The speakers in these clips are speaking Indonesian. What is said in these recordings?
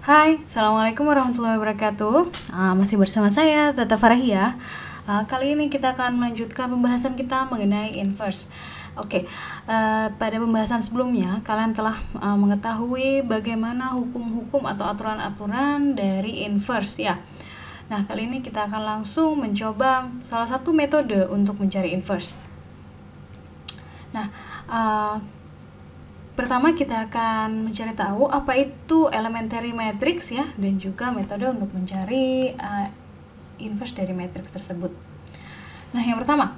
Hai, Assalamualaikum warahmatullahi wabarakatuh. Masih bersama saya, Tata Farahia. Kali ini kita akan melanjutkan pembahasan kita mengenai inverse. Pada pembahasan sebelumnya, kalian telah mengetahui bagaimana hukum-hukum atau aturan-aturan dari inverse ya. Nah, kali ini kita akan langsung mencoba salah satu metode untuk mencari inverse. Nah, pertama kita akan mencari tahu apa itu elementary matrix ya, dan juga metode untuk mencari inverse dari matrix tersebut. Nah, yang pertama,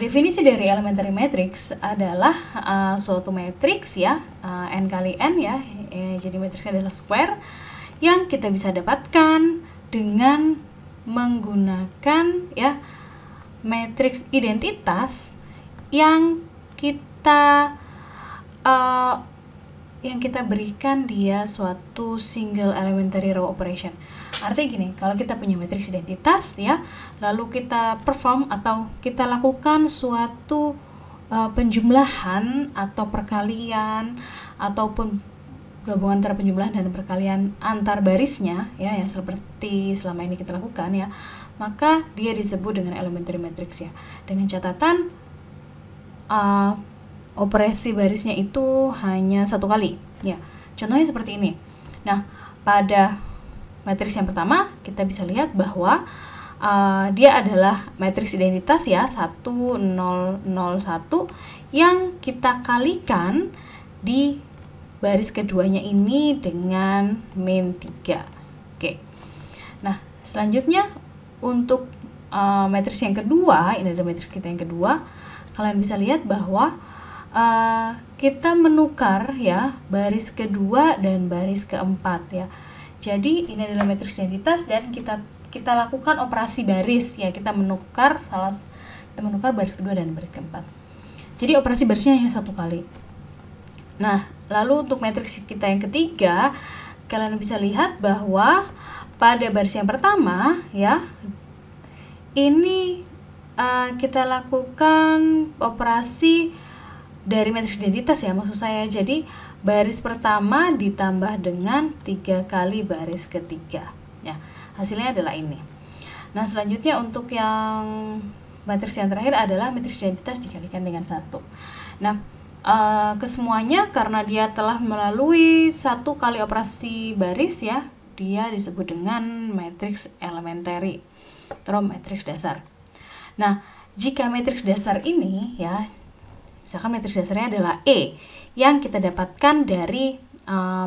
definisi dari elementary matrix adalah suatu matrix ya, n kali n ya, jadi matriksnya adalah square yang kita bisa dapatkan dengan menggunakan ya matriks identitas yang kita berikan dia suatu single elementary row operation. Artinya gini, kalau kita punya matriks identitas ya, lalu kita perform atau kita lakukan suatu penjumlahan atau perkalian ataupun gabungan antara penjumlahan dan perkalian antar barisnya ya, yang seperti selama ini kita lakukan ya, maka dia disebut dengan elementary matrix ya, dengan catatan operasi barisnya itu hanya satu kali ya. Contohnya seperti ini. Nah, pada matriks yang pertama kita bisa lihat bahwa dia adalah matriks identitas ya, 1 0 0 1 yang kita kalikan di baris keduanya ini dengan min 3. Oke. Nah, selanjutnya untuk matriks yang kedua, ini adalah matriks kita yang kedua. Kalian bisa lihat bahwa kita menukar ya baris kedua dan baris keempat ya. Jadi ini adalah matriks identitas dan kita lakukan operasi baris ya, kita menukar baris kedua dan baris keempat. Jadi operasi barisnya hanya satu kali. Nah, lalu untuk matriks kita yang ketiga, kalian bisa lihat bahwa pada baris yang pertama ya, ini kita lakukan operasi dari matriks identitas ya, maksud saya. Jadi baris pertama ditambah dengan 3 kali baris ketiga ya, hasilnya adalah ini. Nah, selanjutnya untuk yang matriks yang terakhir adalah matriks identitas dikalikan dengan 1. Nah, kesemuanya karena dia telah melalui satu kali operasi baris ya, dia disebut dengan matriks elementary atau matriks dasar. Nah, jika matriks dasar ini ya, misalkan matriks dasarnya adalah E yang kita dapatkan dari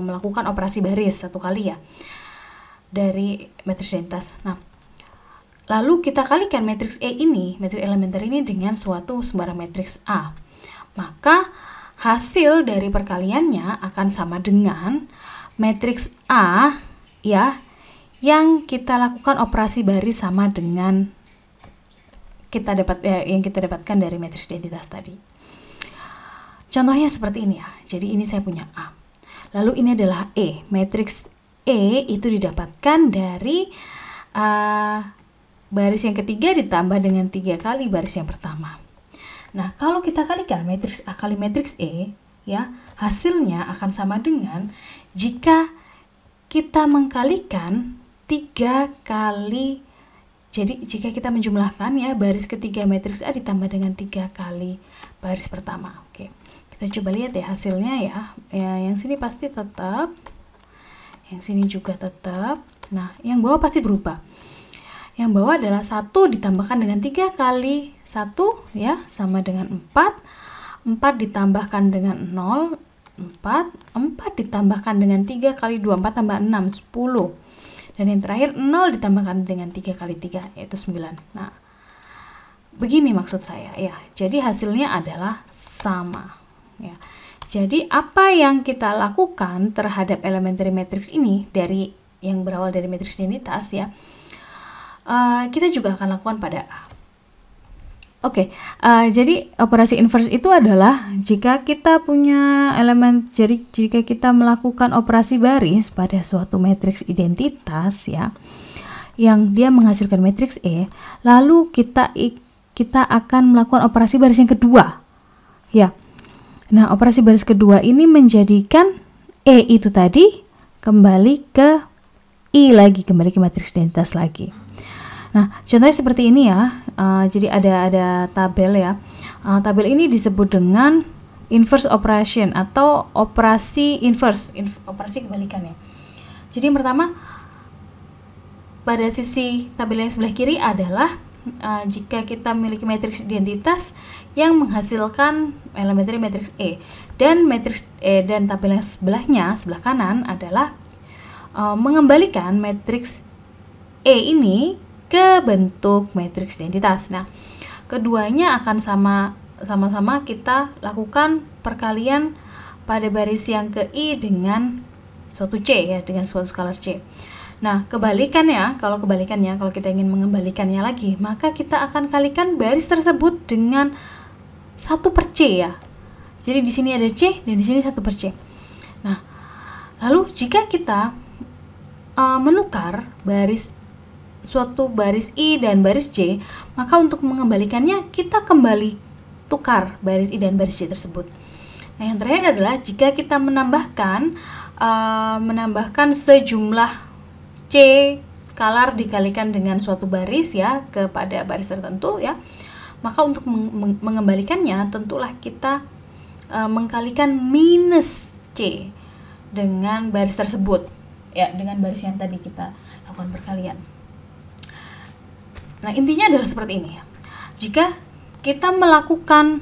melakukan operasi baris satu kali ya dari matriks identitas. Nah, lalu kita kalikan matriks E ini, matriks elementer ini dengan suatu sembarang matriks A. Maka hasil dari perkaliannya akan sama dengan matriks A ya yang kita lakukan operasi baris sama dengan yang kita dapatkan dari matriks identitas tadi. Contohnya seperti ini ya. Jadi ini saya punya A. Lalu ini adalah E. Matriks E itu didapatkan dari baris yang ketiga ditambah dengan 3 kali baris yang pertama. Nah, kalau kita kalikan matriks A kali matriks E ya, hasilnya akan sama dengan jika kita mengkalikan 3 kali. Jadi jika kita menjumlahkan ya baris ketiga matriks A ditambah dengan 3 kali baris pertama. Oke. Kita coba lihat ya hasilnya ya. Yang sini pasti tetap, yang sini juga tetap. Nah, yang bawah pasti berubah. Yang bawah adalah 1 ditambahkan dengan 3 kali 1 ya, sama dengan 4. 4 ditambahkan dengan 0, 4. 4 ditambahkan dengan 3 kali 2, 4 tambah 6, 10. Dan yang terakhir 0 ditambahkan dengan 3 kali 3, yaitu 9. Nah, begini maksud saya ya. Jadi hasilnya adalah sama. Ya. Jadi apa yang kita lakukan terhadap elementary matrix ini dari yang berawal dari matriks identitas ya, kita juga akan lakukan pada A. Jadi operasi inverse itu adalah jika kita punya elemen, jadi jika kita melakukan operasi baris pada suatu matriks identitas ya, yang dia menghasilkan matriks E, lalu kita akan melakukan operasi baris yang kedua ya. Nah, operasi baris kedua ini menjadikan E itu tadi kembali ke I lagi, kembali ke matriks identitas lagi. Nah, contohnya seperti ini ya. Jadi ada tabel ya. Tabel ini disebut dengan inverse operation atau operasi inverse, operasi kebalikannya. Jadi yang pertama, pada sisi tabel yang sebelah kiri adalah jika kita memiliki matriks identitas yang menghasilkan elementary matriks E, dan matriks dan tabel yang sebelahnya, sebelah kanan adalah mengembalikan matriks E ini ke bentuk matriks identitas. Nah, keduanya akan sama-sama kita lakukan perkalian pada baris yang ke I dengan suatu C ya, dengan suatu skalar C. Nah, kebalikannya, kalau kita ingin mengembalikannya lagi, maka kita akan kalikan baris tersebut dengan 1/C ya. Jadi di sini ada C dan di sini 1/C. Nah, lalu jika kita menukar suatu baris I dan baris J, maka untuk mengembalikannya kita kembali tukar baris I dan baris J tersebut. Nah, yang terakhir adalah jika kita menambahkan sejumlah C skalar dikalikan dengan suatu baris ya kepada baris tertentu ya, maka untuk mengembalikannya tentulah kita mengkalikan minus C dengan baris tersebut ya, dengan baris yang tadi kita lakukan perkalian. Nah, intinya adalah seperti ini ya. Jika kita melakukan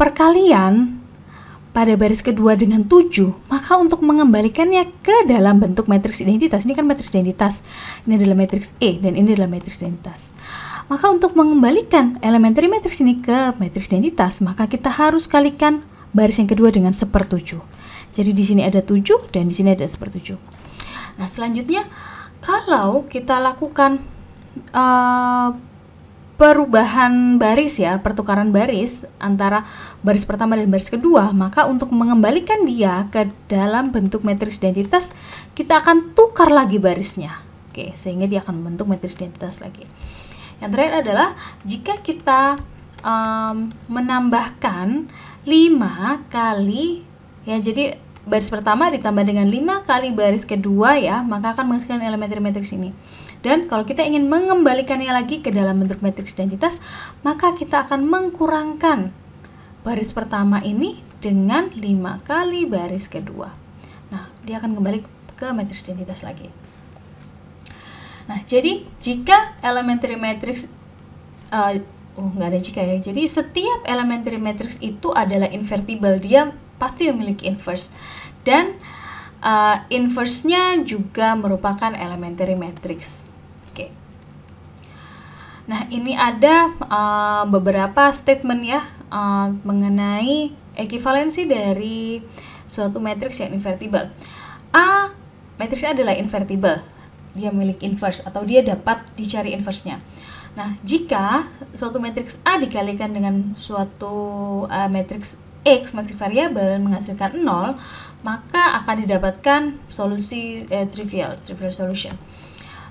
perkalian pada baris kedua dengan 7, maka untuk mengembalikannya ke dalam bentuk matriks identitas, ini kan matriks identitas, ini adalah matriks E dan ini adalah matriks identitas. Maka untuk mengembalikan elementary matriks ini ke matriks identitas, maka kita harus kalikan baris yang kedua dengan 1/7. Jadi di sini ada 7 dan di sini ada 1/7. Nah, selanjutnya kalau kita lakukan perubahan baris ya, pertukaran baris antara baris pertama dan baris kedua, maka untuk mengembalikan dia ke dalam bentuk matriks identitas, kita akan tukar lagi barisnya. Oke, sehingga dia akan membentuk matriks identitas lagi. Yang terakhir adalah jika kita menambahkan 5 kali ya, jadi baris pertama ditambah dengan 5 kali baris kedua ya, maka akan menghasilkan elementary matriks ini. Dan kalau kita ingin mengembalikannya lagi ke dalam bentuk matriks identitas, maka kita akan mengkurangkan baris pertama ini dengan 5 kali baris kedua. Nah, dia akan kembali ke matriks identitas lagi. Nah, jadi jika elementary matrix nggak ada jika ya. Jadi setiap elementary matrix itu adalah invertible, dia pasti memiliki inverse. Dan inverse-nya juga merupakan elementary matrix. Oke. Nah, ini ada beberapa statement ya mengenai ekivalensi dari suatu matriks yang invertible. A, matriksnya adalah invertible. Dia memiliki inverse atau dia dapat dicari inverse-nya. Nah, jika suatu matriks A dikalikan dengan suatu matriks X, matriks variabel menghasilkan 0, maka akan didapatkan solusi trivial solution.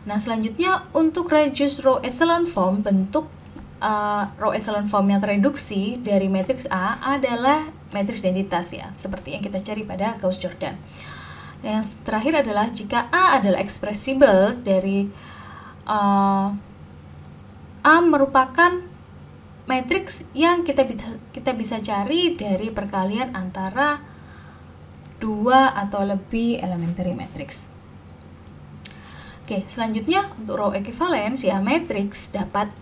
Nah, selanjutnya untuk reduced row echelon form, bentuk row echelon form yang tereduksi dari matriks A adalah matriks identitas ya, seperti yang kita cari pada Gauss-Jordan. Yang terakhir adalah jika A adalah expressible dari A merupakan matriks yang kita bisa cari dari perkalian antara 2 atau lebih elementary matrix. Oke, selanjutnya untuk row equivalence ya, matriks dapat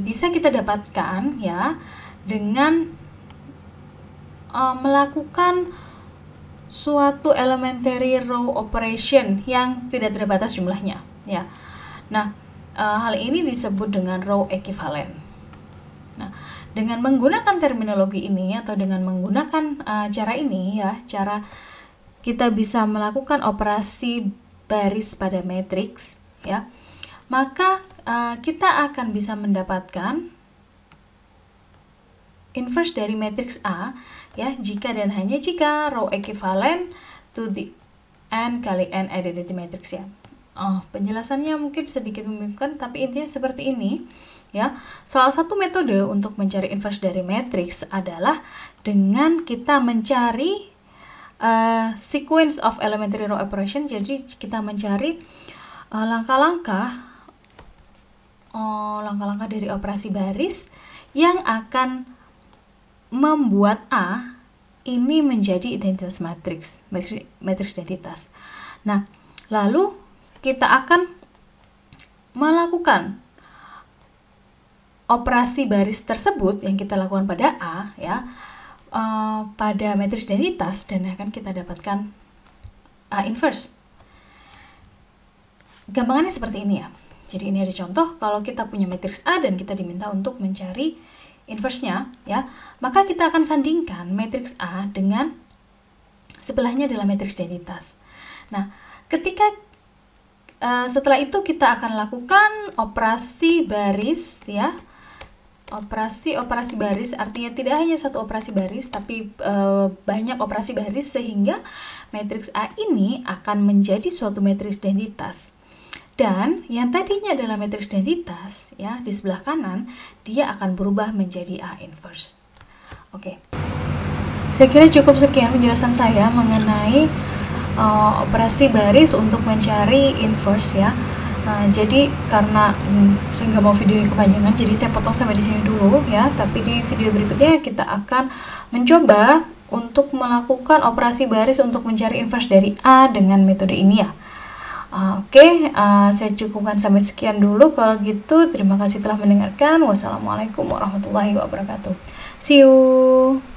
bisa kita dapatkan ya dengan melakukan suatu elementary row operation yang tidak terbatas jumlahnya ya. Nah, hal ini disebut dengan row equivalent. Nah, dengan menggunakan terminologi ini atau dengan menggunakan cara ini ya, cara kita bisa melakukan operasi baris pada matriks ya, maka kita akan bisa mendapatkan inverse dari matriks A ya, jika dan hanya jika row equivalent to the n kali n identity matrix ya. Penjelasannya mungkin sedikit membingungkan, tapi intinya seperti ini. ya. Salah satu metode untuk mencari inverse dari matriks adalah dengan kita mencari sequence of elementary row operation. Jadi kita mencari langkah-langkah dari operasi baris yang akan membuat A ini menjadi identitas matriks identitas. Nah, lalu kita akan melakukan operasi baris tersebut yang kita lakukan pada A, ya, pada matriks identitas, dan akan kita dapatkan A inverse. Gampangannya seperti ini ya. Jadi ini ada contoh, kalau kita punya matriks A dan kita diminta untuk mencari inverse-nya, ya, maka kita akan sandingkan matriks A dengan sebelahnya adalah matriks identitas. Nah, ketika setelah itu kita akan lakukan operasi baris, ya. Operasi baris artinya tidak hanya satu operasi baris, tapi banyak operasi baris, sehingga matriks A ini akan menjadi suatu matriks identitas. Dan yang tadinya adalah matriks identitas, ya, di sebelah kanan, dia akan berubah menjadi A inverse. Oke. Saya kira cukup sekian penjelasan saya mengenai operasi baris untuk mencari inverse, ya. Nah, jadi karena saya nggak mau video yang kepanjangan, jadi saya potong sampai di sini dulu, ya. Tapi di video berikutnya kita akan mencoba untuk melakukan operasi baris untuk mencari inverse dari A dengan metode ini, ya. Oke, saya cukupkan sampai sekian dulu. Kalau gitu, terima kasih telah mendengarkan. Wassalamualaikum warahmatullahi wabarakatuh. See you.